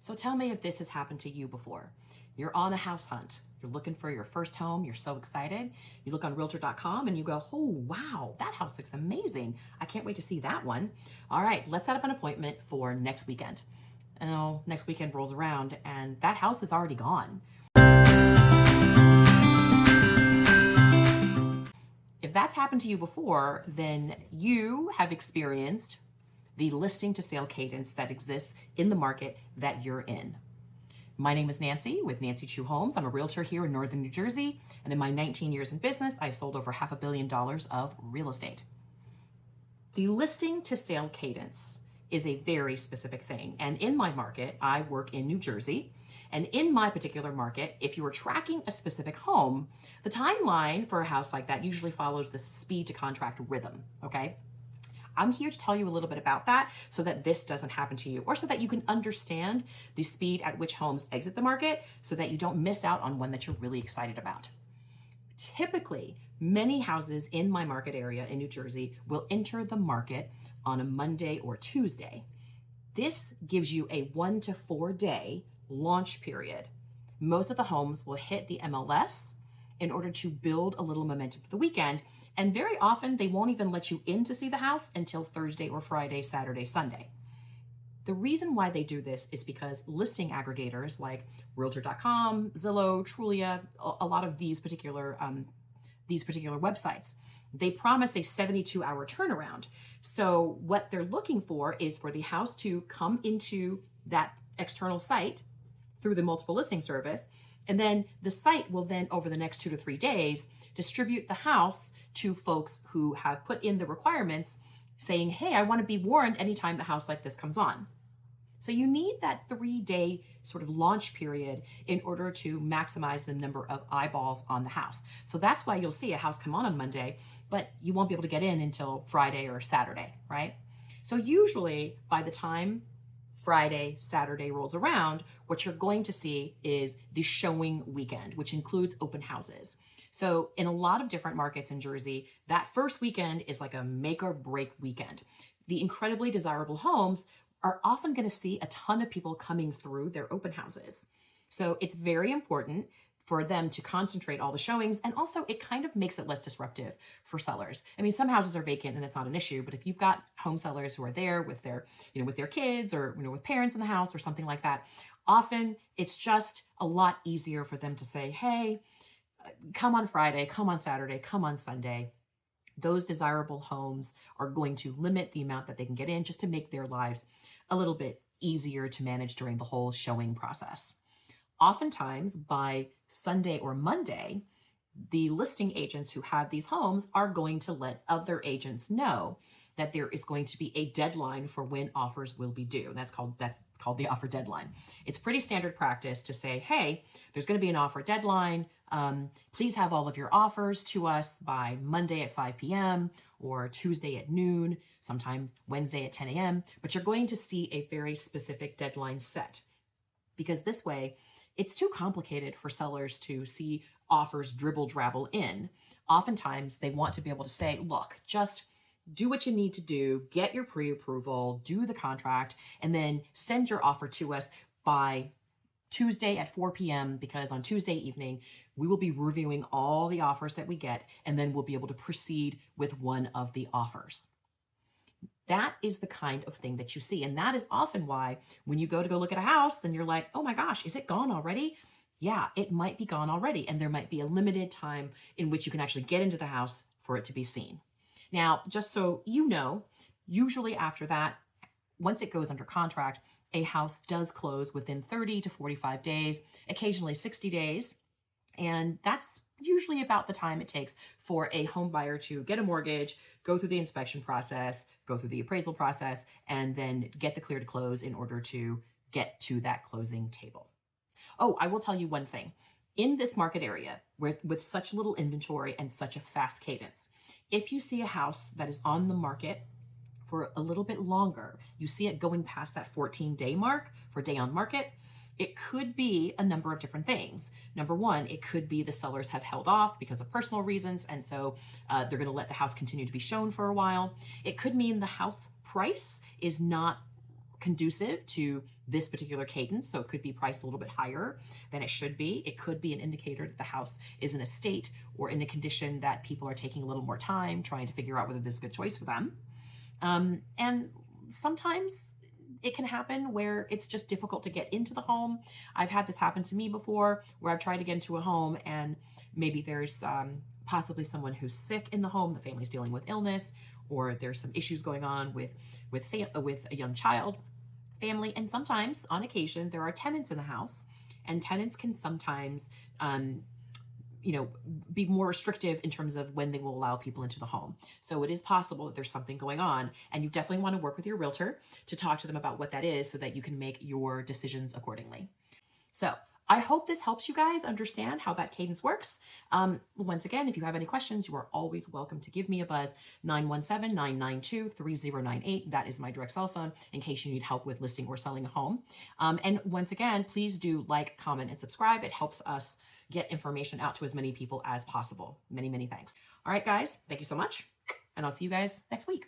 So tell me if this has happened to you before. You're on a house hunt. You're looking for your first home. You're so excited. You look on realtor.com and you go, oh, wow, that house looks amazing. I can't wait to see that one. All right, let's set up an appointment for next weekend. Oh, next weekend rolls around and that house is already gone. If that's happened to you before, then you have experienced the listing to sale cadence that exists in the market that you're in. My name is Nancy with Nancy Chu Homes. I'm a realtor here in Northern New Jersey, and in my 19 years in business, I've sold over $500 million of real estate. The listing to sale cadence is a very specific thing, and in my market, I work in New Jersey, and in my particular market, if you are tracking a specific home, the timeline for a house like that usually follows the speed to contract rhythm, okay? I'm here to tell you a little bit about that so that this doesn't happen to you, or so that you can understand the speed at which homes exit the market so that you don't miss out on one that you're really excited about. Typically, many houses in my market area in New Jersey will enter the market on a Monday or Tuesday. This gives you a 1 to 4 day launch period. Most of the homes will hit the MLS in order to build a little momentum for the weekend. And very often they won't even let you in to see the house until Thursday or Friday, Saturday, Sunday. The reason why they do this is because listing aggregators like Realtor.com, Zillow, Trulia, a lot of these particular websites, they promise a 72-hour turnaround. So what they're looking for is for the house to come into that external site through the multiple listing service, and then the site will then, over the next 2 to 3 days, distribute the house to folks who have put in the requirements saying, hey, I want to be warned anytime a house like this comes on. So you need that 3-day sort of launch period in order to maximize the number of eyeballs on the house. So that's why you'll see a house come on Monday, but you won't be able to get in until Friday or Saturday, right? So usually by the time Friday, Saturday rolls around, what you're going to see is the showing weekend, which includes open houses. So in a lot of different markets in Jersey, that first weekend is like a make or break weekend. The incredibly desirable homes are often going to see a ton of people coming through their open houses. So it's very important for them to concentrate all the showings, and also it kind of makes it less disruptive for sellers. I mean, some houses are vacant and it's not an issue, but if you've got home sellers who are there with their, with their kids, or with parents in the house or something like that, often it's just a lot easier for them to say, hey, come on Friday, come on Saturday, come on Sunday. Those desirable homes are going to limit the amount that they can get in, just to make their lives a little bit easier to manage during the whole showing process. Oftentimes by Sunday or Monday, the listing agents who have these homes are going to let other agents know that there is going to be a deadline for when offers will be due. That's called the offer deadline. It's pretty standard practice to say, hey, there's going to be an offer deadline. Please have all of your offers to us by Monday at 5 p.m. or Tuesday at noon, sometime Wednesday at 10 a.m. But you're going to see a very specific deadline set, because this way it's too complicated for sellers to see offers dribble drabble in. Oftentimes they want to be able to say, look, just do what you need to do, get your pre-approval, do the contract, and then send your offer to us by Tuesday at 4 p.m. because on Tuesday evening, we will be reviewing all the offers that we get, and then we'll be able to proceed with one of the offers. That is the kind of thing that you see. And that is often why when you go look at a house and you're like, oh my gosh, is it gone already? Yeah, it might be gone already. And there might be a limited time in which you can actually get into the house for it to be seen. Now, just so you know, usually after that, once it goes under contract, a house does close within 30 to 45 days, occasionally 60 days. And that's usually about the time it takes for a home buyer to get a mortgage, go through the inspection process, go through the appraisal process, and then get the clear to close in order to get to that closing table. Oh, I will tell you one thing. In this market area, with such little inventory and such a fast cadence, if you see a house that is on the market for a little bit longer, you see it going past that 14-day mark for day on market, it could be a number of different things. Number one, it could be the sellers have held off because of personal reasons, and so they're going to let the house continue to be shown for a while. It could mean the house price is not conducive to this particular cadence. So it could be priced a little bit higher than it should be. It could be an indicator that the house is in a state or in a condition that people are taking a little more time trying to figure out whether this is a good choice for them. And sometimes it can happen where it's just difficult to get into the home. I've had this happen to me before, where I've tried to get into a home and maybe there's possibly someone who's sick in the home, the family's dealing with illness, or there's some issues going on with a young child family. And sometimes, on occasion, there are tenants in the house, and tenants can sometimes be more restrictive in terms of when they will allow people into the home. So it is possible that there's something going on, and you definitely want to work with your realtor to talk to them about what that is so that you can make your decisions accordingly. So I hope this helps you guys understand how that cadence works. Once again, if you have any questions, you are always welcome to give me a buzz, 917-992-3098. That is my direct cell phone in case you need help with listing or selling a home. And once again, please do like, comment, and subscribe. It helps us get information out to as many people as possible. Many, many thanks. All right, guys, thank you so much. And I'll see you guys next week.